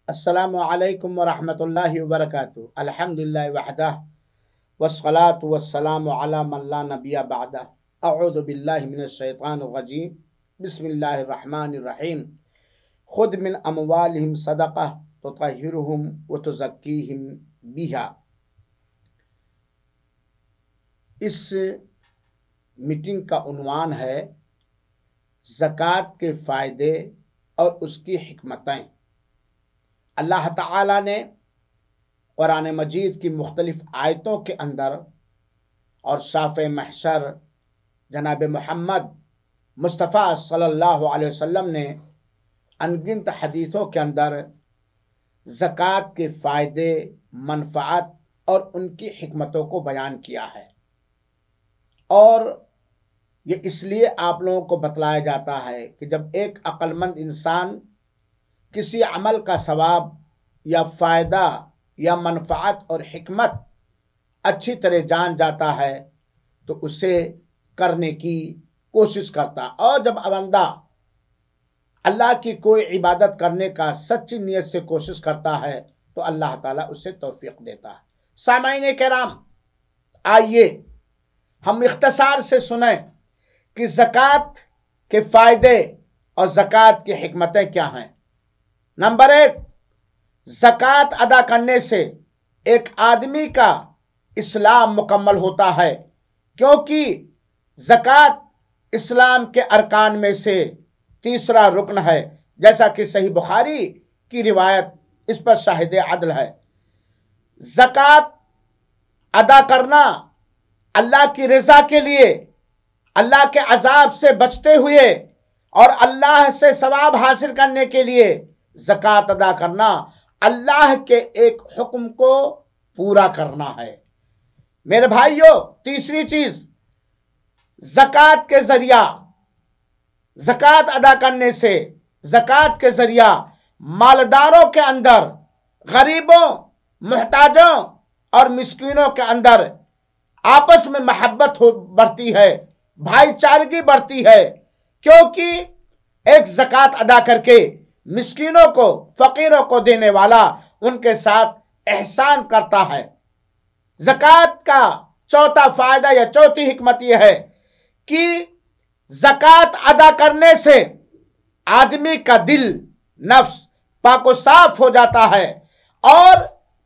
السلام علیکم ورحمۃ اللہ وبرکاتہ۔ الحمدللہ وحدہ والصلاة والسلام علی من لا نبی بعدہ۔ اعوذ باللہ من الشیطان الرجیم، بسم اللہ الرحمن الرحیم۔ خذ من اموالہم صدقہ تطہرہم وتزکیہم بہا۔ اس میٹنگ کا عنوان ہے زکوٰۃ کے فائدے اور اس کی حکمتیں۔ اللہ تعالیٰ نے قرآن مجید کی مختلف آیتوں کے اندر اور صافِ محشر جناب محمد مصطفیٰ صلی اللہ علیہ وسلم نے انگنت حدیثوں کے اندر زکوٰۃ کے فائدے، منفعت اور ان کی حکمتوں کو بیان کیا ہے، اور یہ اس لیے آپ لوگوں کو بتلایا جاتا ہے کہ جب ایک عقل مند انسان کسی عمل کا ثواب یا فائدہ یا منفعت اور حکمت اچھی طرح جان جاتا ہے تو اسے کرنے کی کوشش کرتا، اور جب بندہ اللہ کی کوئی عبادت کرنے کا سچی نیت سے کوشش کرتا ہے تو اللہ تعالیٰ اسے توفیق دیتا ہے۔ سامعین کرام، آئیے ہم اختصار سے سنیں کہ زکوٰۃ کے فائدے اور زکوٰۃ کی حکمتیں کیا ہیں۔ نمبر 1، زکوٰۃ ادا کرنے سے ایک آدمی کا اسلام مکمل ہوتا ہے، کیونکہ زکوٰۃ اسلام کے ارکان میں سے تیسرا رکن ہے، جیسا کہ صحیح بخاری کی روایت اس پر شاہد عدل ہے۔ زکوٰۃ ادا کرنا اللہ کی رضا کے لیے، اللہ کے عذاب سے بچتے ہوئے اور اللہ سے ثواب حاصل کرنے کے لیے زکوٰۃ ادا کرنا اللہ کے ایک حکم کو پورا کرنا ہے۔ میرے بھائیوں، تیسری چیز، زکوٰۃ کے ذریعہ، زکوٰۃ ادا کرنے سے، زکوٰۃ کے ذریعہ مالداروں کے اندر، غریبوں، محتاجوں اور مسکینوں کے اندر آپس میں محبت بڑھتی ہے، بھائی چارگی بڑھتی ہے، کیونکہ ایک زکوٰۃ ادا کر کے مسکینوں کو، فقیروں کو دینے والا ان کے ساتھ احسان کرتا ہے۔ زکوٰۃ کا چوتھا فائدہ یا چوتھی حکمت یہ ہے کہ زکوٰۃ ادا کرنے سے آدمی کا دل، نفس پاک و صاف ہو جاتا ہے اور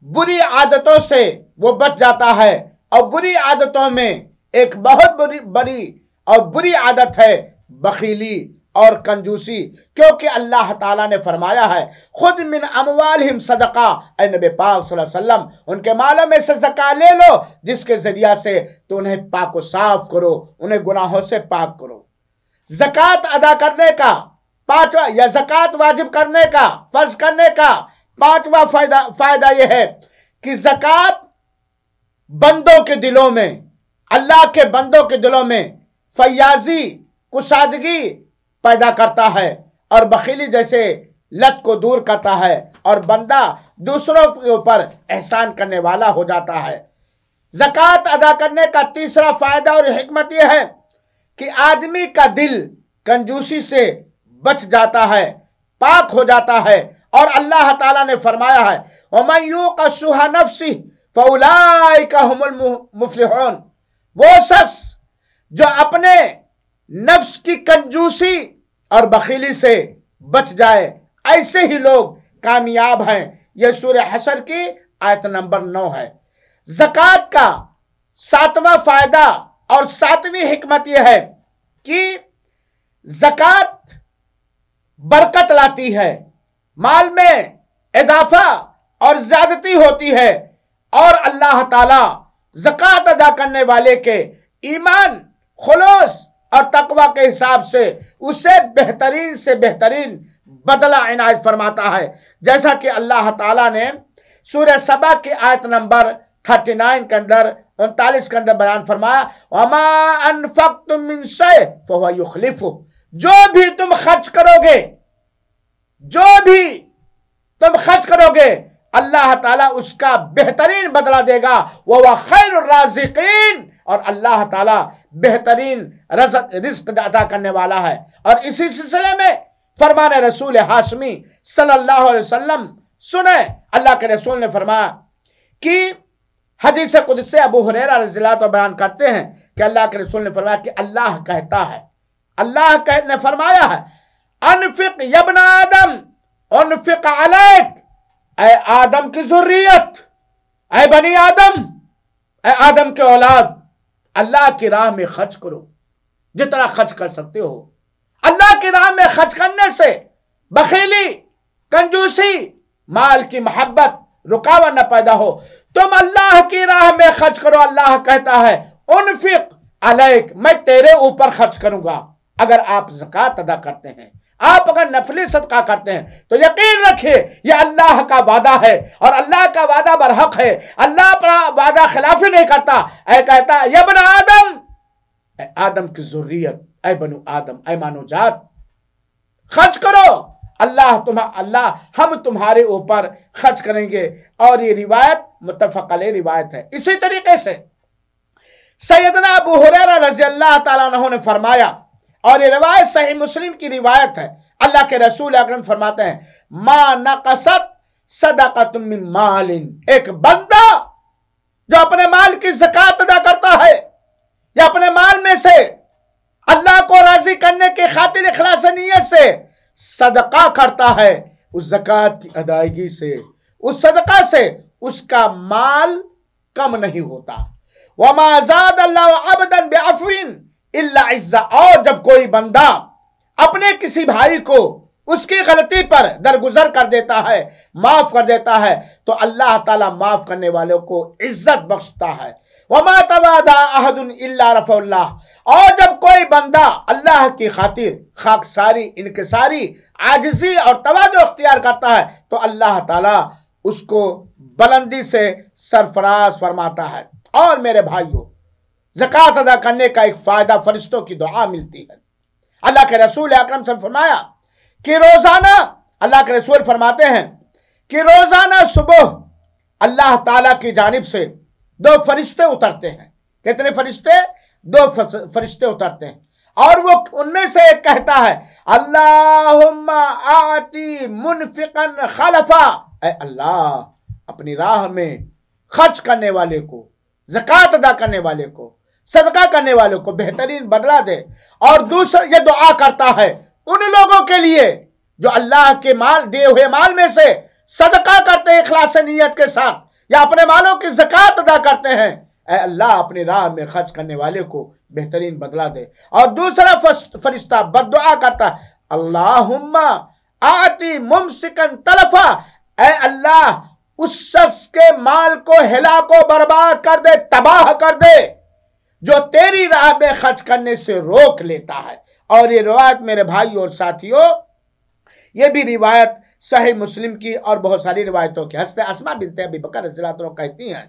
بری عادتوں سے وہ بچ جاتا ہے، اور بری عادتوں میں ایک بہت بڑی اور بری عادت ہے بخیلی اور کنجوسی، کیونکہ اللہ تعالیٰ نے فرمایا ہے خود من اموالہم صدقہ، اے نبی پاک صلی اللہ علیہ وسلم ان کے مالوں میں سے زکوٰۃ لے لو، جس کے ذریعہ سے تو انہیں پاک و صاف کرو، انہیں گناہوں سے پاک کرو۔ زکوٰۃ ادا کرنے کا پانچواں یا زکوٰۃ واجب کرنے کا، فرض کرنے کا پانچواں فائدہ یہ ہے کہ زکوٰۃ بندوں کے دلوں میں، اللہ کے بندوں کے دلوں میں فیاضی، کشادگی پیدا کرتا ہے اور بخیلی جیسے لت کو دور کرتا ہے، اور بندہ دوسروں کے اوپر احسان کرنے والا ہو جاتا ہے۔ زکوٰۃ ادا کرنے کا تیسرا فائدہ اور حکمت یہ ہے کہ آدمی کا دل کنجوسی سے بچ جاتا ہے، پاک ہو جاتا ہے، اور اللہ تعالیٰ نے فرمایا ہے وَمَن يُوقَ شُحَّ نَفْسِهِ فَأُولَٰئِكَ هُمُ الْمُفْلِحُونَ۔ وہ شخص جو اپنے نفس کی کنجوسی اور بخیلی سے بچ جائے، ایسے ہی لوگ کامیاب ہیں۔ یہ سورہ حشر کی آیت نمبر 9 ہے۔ زکوٰۃ کا ساتواں فائدہ اور ساتویں حکمت یہ ہے کہ زکوٰۃ برکت لاتی ہے، مال میں اضافہ اور زیادتی ہوتی ہے، اور اللہ تعالی زکوٰۃ ادا کرنے والے کے ایمان، خلوص اور تقوی کے حساب سے اسے بہترین سے بہترین بدلہ عنایت فرماتا ہے، جیسا کہ اللہ تعالیٰ نے سورہ سبا کی آیت نمبر 39 کے اندر 39 کے اندر بیان فرمایا وَمَا أَنفَقْتُم مِّن شَيْءٍ فَهُوَ يُخْلِفُهُ۔ جو بھی تم خرچ کرو گے، جو بھی تم خرچ کرو گے، اللہ تعالیٰ اس کا بہترین بدلہ دے گا، وَهُوَ خَيْرُ الرَّازِقِينَ، اور اللہ تعالیٰ بہترین رزق عطا کرنے والا ہے۔ اور اسی سلسلے میں فرمان رسول ہاشمی صلی اللہ علیہ وسلم سنیں، اللہ کے رسول نے فرمایا کہ حدیث قدسی ابو ہریرہ رضی اللہ عنہ بیان کرتے ہیں کہ اللہ کے رسول نے فرمایا کہ اللہ کہتا ہے، اللہ نے فرمایا ہے انفق یا ابن آدم انفق علیک، اے آدم کی ذریت، اے بنی آدم، اے آدم کے اولاد، اللہ کی راہ میں خرچ کرو جتنا خرچ کر سکتے ہو۔ اللہ کی راہ میں خرچ کرنے سے بخیلی، کنجوسی، مال کی محبت، رکاوٹ نہ پیدا ہو۔ تم اللہ کی راہ میں خرچ کرو، اللہ کہتا ہے انفق علیک، میں تیرے اوپر خرچ کروں گا۔ اگر آپ زکوٰۃ ادا کرتے ہیں، آپ اگر نفلی صدقہ کرتے ہیں تو یقین رکھیے یہ اللہ کا وعدہ ہے، اور اللہ کا وعدہ برحق ہے، اللہ پر وعدہ خلافی نہیں کرتا۔ اے کہتا ہے یا ابن آدم، اے آدم کی ذریت، اے بنو آدم، اے مانو جات، خرچ کرو، اللہ ہم تمہارے اوپر خرچ کریں گے۔ اور یہ روایت متفق علیہ روایت ہے۔ اسی طریقے سے سیدنا ابو ہریرہ رضی اللہ تعالیٰ عنہ نے فرمایا، اور یہ روایت صحیح مسلم کی روایت ہے، اللہ کے رسول اکرم فرماتے ہیں ما نقصت صدقۃ من مال، ایک بندہ جو اپنے مال کی زکوٰۃ ادا کرتا ہے یا اپنے مال میں سے اللہ کو راضی کرنے کی خاطر اخلاص نیت سے صدقہ کرتا ہے، اس زکوٰۃ کی ادائیگی سے، اس صدقہ سے اس کا مال کم نہیں ہوتا۔ وما زاد اللہ عبدا بعفو الا عزا، اور جب کوئی بندہ اپنے کسی بھائی کو اس کی غلطی پر درگزر کر دیتا ہے، معاف کر دیتا ہے، تو اللہ تعالیٰ معاف کرنے والوں کو عزت بخشتا ہے۔ وما تواضع احد الا رفع اللہ، اور جب کوئی بندہ اللہ کی خاطر خاکساری، انکساری، عاجزی اور تواضع اختیار کرتا ہے تو اللہ تعالیٰ اس کو بلندی سے سرفراز فرماتا ہے۔ اور میرے بھائیوں، زکوٰۃ ادا کرنے کا ایک فائدہ فرشتوں کی دعا ملتی ہے۔ اللہ کے رسول اکرم صلی اللہ علیہ وسلم نے فرمایا کہ روزانہ، اللہ کے رسول فرماتے ہیں کہ روزانہ صبح اللہ تعالیٰ کی جانب سے 2 فرشتے اترتے ہیں۔ کتنے فرشتے؟ 2 فرشتے اترتے ہیں، اور وہ ان میں سے ایک کہتا ہے اللہم آتی منفقا خلفا، اے اللہ اپنی راہ میں خرچ کرنے والے کو، زکوٰۃ ادا کرنے والے کو، صدقہ کرنے والوں کو بہترین بدلہ دے۔ اور دوسرا یہ دعا کرتا ہے ان لوگوں کے لیے جو اللہ کے مال، دیے ہوئے مال میں سے صدقہ کرتے ہیں اخلاص نیت کے ساتھ، یا اپنے مالوں کی زکوٰۃ ادا کرتے ہیں، اے اللہ اپنی راہ میں خرچ کرنے والے کو بہترین بدلہ دے۔ اور دوسرا فرشتہ بد دعا کرتا ہے اللہم آتی ممسکن تلفا، اے اللہ اس شخص کے مال کو ہلاک و برباد کر دے، تباہ کر دے جو تیری راہ میں خرچ کرنے سے روک لیتا ہے۔ اور یہ روایت میرے بھائی اور ساتھیوں، یہ بھی روایت صحیح مسلم کی اور بہت ساری روایتوں کی۔ حضرت اسماء بنت ابی بکر رضی اللہ عنہ کہتی ہیں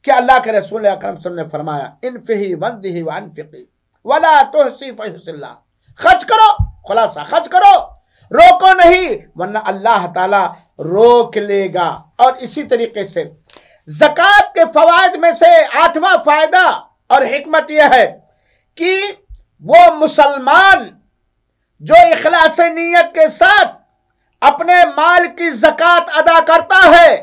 کہ اللہ کے رسول اکرم صلی اللہ علیہ وسلم نے فرمایا انفقی وانفقی وانفقی ولا تحصی فیحص اللہ، خرچ کرو، خلاصہ خرچ کرو، روکو نہیں ورنہ اللہ تعالیٰ روک لے گا۔ اور اسی طریقے سے زکوٰۃ کے فوائد میں سے 8واں فائدہ اور حکمت یہ ہے کہ وہ مسلمان جو اخلاص نیت کے ساتھ اپنے مال کی زکوٰۃ ادا کرتا ہے،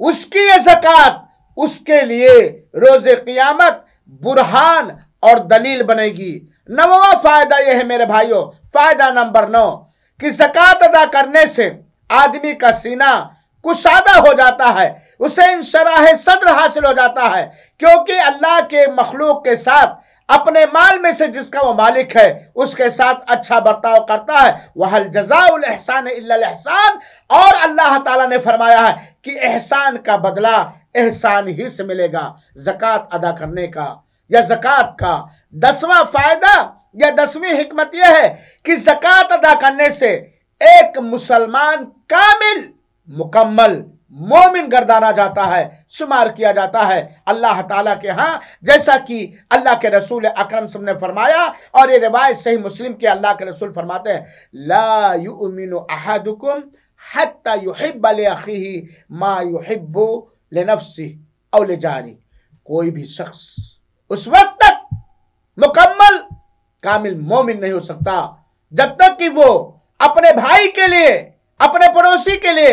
اس کی یہ زکوٰۃ اس کے لیے روز قیامت برہان اور دلیل بنے گی۔ 9واں فائدہ یہ ہے میرے بھائیوں، فائدہ نمبر 9، کہ زکوٰۃ ادا کرنے سے آدمی کا سینہ کشادہ ہو جاتا ہے، اسے انشراح صدر حاصل ہو جاتا ہے، کیونکہ اللہ کے مخلوق کے ساتھ اپنے مال میں سے جس کا وہ مالک ہے اس کے ساتھ اچھا برتاؤ کرتا ہے۔ وَهَلْ جَزَاءُ الْإِحْسَانِ إِلَّا الْإِحْسَانُ، اور اللہ تعالیٰ نے فرمایا ہے کہ احسان کا بدلہ احسان ہی سے ملے گا۔ زکوٰۃ ادا کرنے کا یا زکوٰۃ کا 10واں فائدہ یا 10ویں حکمت یہ ہے کہ زکوٰۃ ادا کرنے سے ایک مسلمان کامل، مکمل مومن گردانا جاتا ہے، شمار کیا جاتا ہے اللہ تعالیٰ کے ہاں، جیسا کہ اللہ کے رسول اکرم صلی اللہ علیہ وسلم نے فرمایا۔ اور یہ روایت صحیح مسلم کے اللہ کے رسول فرماتے ہیں لا یؤمن احدکم حتی یحب لأخیہ ما یحب لنفسہ او لجارہ، کوئی بھی شخص اس وقت تک مکمل کامل مومن نہیں ہو سکتا جب تک کہ وہ اپنے بھائی کے لیے، اپنے پڑوسی کے لیے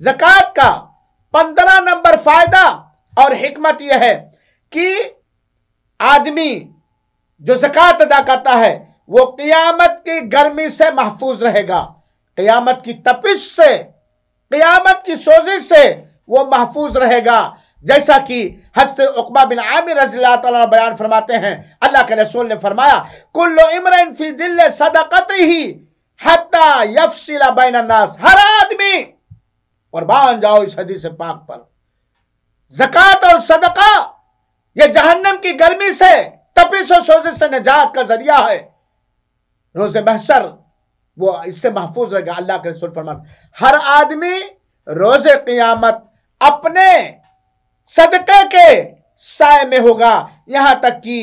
زکوٰۃ کا 15 نمبر فائدہ اور حکمت یہ ہے کہ آدمی جو زکوٰۃ ادا کرتا ہے وہ قیامت کی گرمی سے محفوظ رہے گا، قیامت کی تپش سے، قیامت کی سوزش سے وہ محفوظ رہے گا، جیسا کہ حضرت عقبہ بن عامر رضی اللہ تعالیٰ بیان فرماتے ہیں، اللہ کے رسول نے فرمایا کل امرئ فی ظل صدقتہ حتی یفصل بین الناس، ہر آدمی، قربان جاؤ اس حدیث پاک پر، زکوٰۃ اور صدقہ یہ جہنم کی گرمی سے، تپش و سوزش سے نجات کا ذریعہ ہے، روز محشر وہ اس سے محفوظ رہے گا۔ اللہ کے رسول فرماتے ہر آدمی روز قیامت اپنے صدقے کے سائے میں ہوگا، یہاں تک کہ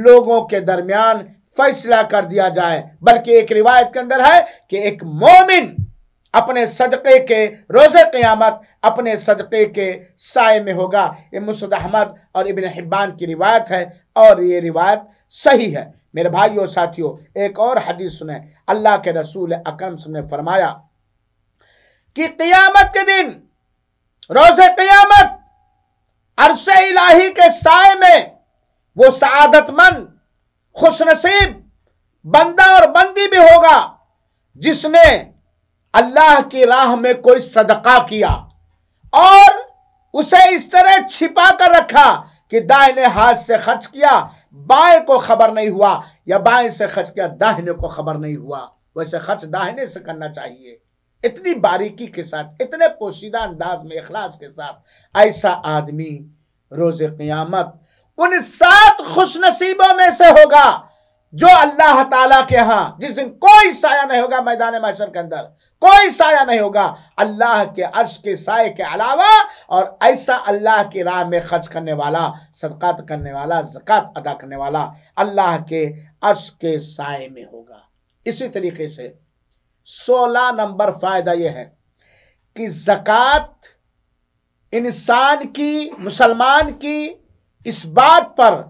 لوگوں کے درمیان فیصلہ کر دیا جائے۔ بلکہ ایک روایت کے اندر ہے کہ ایک مومن اپنے صدقے کے روز قیامت اپنے صدقے کے سائے میں ہوگا۔ یہ مسند احمد اور ابن حبان کی روایت ہے اور یہ روایت صحیح ہے۔ میرے بھائیو اور ساتھیو، ایک اور حدیث سنیں، اللہ کے رسول اکرم صلی اللہ علیہ وسلم نے فرمایا کہ قیامت کے دن، روز قیامت، عرش الہی کے سائے میں وہ سعادت مند، خوش نصیب بندہ اور بندی بھی ہوگا جس نے اللہ کی راہ میں کوئی صدقہ کیا اور اسے اس طرح چھپا کر رکھا کہ دائیں ہاتھ سے خرچ کیا، بائیں کو خبر نہیں ہوا، یا بائیں سے خرچ کیا، داہنے کو خبر نہیں ہوا۔ ویسے خرچ داہنے سے کرنا چاہیے، اتنی باریکی کے ساتھ، اتنے پوشیدہ انداز میں، اخلاص کے ساتھ۔ ایسا آدمی روز قیامت ان 7 خوش نصیبوں میں سے ہوگا جو اللہ تعالیٰ کے ہاں جس دن کوئی سایہ نہیں ہوگا، میدان محشر کے اندر کوئی سایہ نہیں ہوگا اللہ کے عرش کے سائے کے علاوہ، اور ایسا اللہ کی راہ میں خرچ کرنے والا، صدقات کرنے والا، زکوٰۃ ادا کرنے والا اللہ کے عرش کے سائے میں ہوگا۔ اسی طریقے سے 16 نمبر فائدہ یہ ہے کہ زکوٰۃ انسان کی، مسلمان کی اس بات پر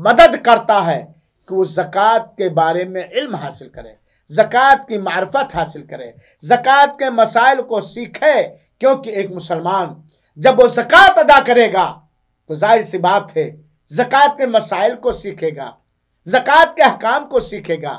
مدد کرتا ہے کہ وہ زکوٰۃ کے بارے میں علم حاصل کرے، زکوٰۃ کی معرفت حاصل کرے، زکوٰۃ کے مسائل کو سیکھے، کیونکہ ایک مسلمان جب وہ زکوٰۃ ادا کرے گا تو ظاہر سی بات ہے زکوٰۃ کے مسائل کو سیکھے گا، زکوٰۃ کے احکام کو سیکھے گا،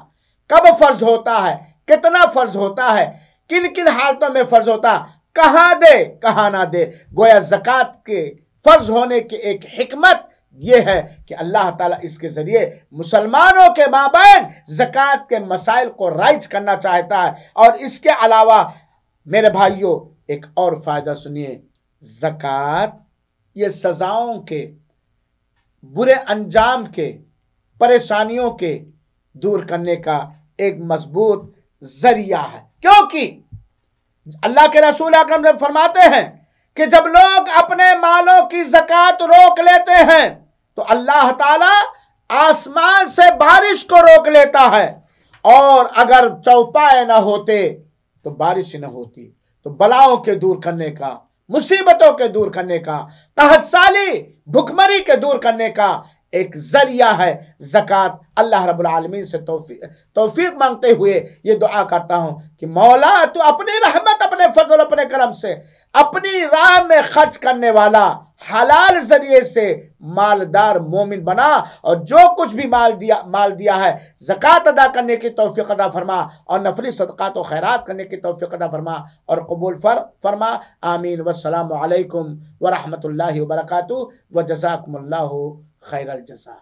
کب فرض ہوتا ہے، کتنا فرض ہوتا ہے، کن کن حالتوں میں فرض ہوتا، کہاں دے کہاں نہ دے۔ گویا زکوٰۃ کے فرض ہونے کی ایک حکمت یہ ہے کہ اللہ تعالیٰ اس کے ذریعے مسلمانوں کے مابین زکوٰۃ کے مسائل کو رائج کرنا چاہتا ہے۔ اور اس کے علاوہ میرے بھائیوں ایک اور فائدہ سنیے، زکوٰۃ یہ سزاؤں کے، برے انجام کے، پریشانیوں کے دور کرنے کا ایک مضبوط ذریعہ ہے، کیونکہ اللہ کے رسول اکرم فرماتے ہیں کہ جب لوگ اپنے مالوں کی زکوٰۃ روک لیتے ہیں تو اللہ تعالیٰ آسمان سے بارش کو روک لیتا ہے، اور اگر چوپائے نہ ہوتے تو بارش نہ ہوتی۔ تو بلاؤں کے دور کرنے کا، مصیبتوں کے دور کرنے کا، قحط سالی، بھکمری کے دور کرنے کا ایک ذریعہ ہے زکوٰۃ۔ اللہ رب العالمین سے توفیق مانگتے ہوئے یہ دعا کرتا ہوں کہ مولا تو اپنی رحمت، اپنے فضل، اپنے کرم سے اپنی راہ میں خرچ کرنے والا، حلال ذریعے سے مالدار مومن بنا، اور جو کچھ بھی مال دیا ہے زکوٰۃ ادا کرنے کی توفیق عطا فرما، اور نفلی صدقات و خیرات کرنے کی توفیق عطا فرما اور قبول فرما، آمین۔ والسلام علیکم ورحمۃ اللہ وبرکاتہ، وجزاکم اللہ خیر الجزا۔